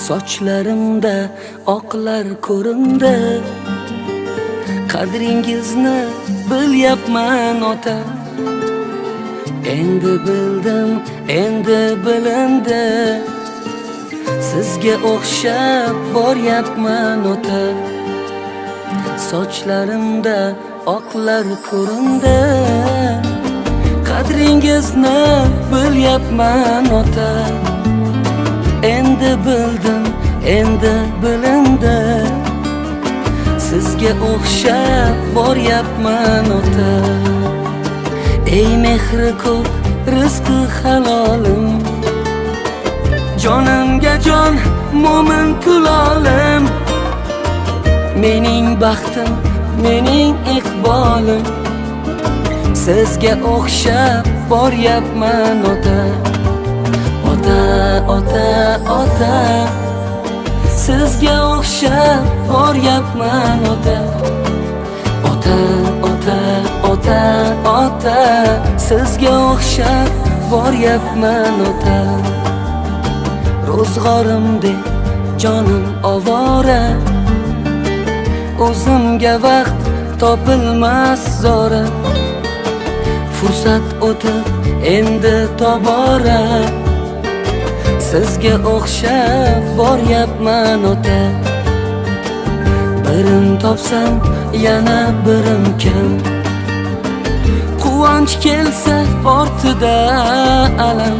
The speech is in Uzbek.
Sochlarimda oqlar ko'rindi. Qadringizni bilyapman ota. Endi bildim, endi bilindi. Sizga o'xshab boryapman ota. Sochlarimda oqlar ko'rindi. Qadringizni bilyapman ota. Endi bildim, endi bilindi. Sizga o'xshab boryapman ota. Ey mehri ko'p, rizqi halolim, jonimga jon, mo'min kulolim. Mening baxtim, mening iqbolim. Sizga o'xshab boryapman ota. Ota, ota, ota. Sizga o'xshab boryapman ota. Ota, ota, ota, ota. Sizga o'xshab boryapman ota. Ro'zg'orimdek jonim ovora, o'zimga vaqt topilmas zora. Fursat o'tib endi tobora. Sizga o'xshab boryapman ota. Birim topsam yana birim kam. Quvonch kelsa ortida alam.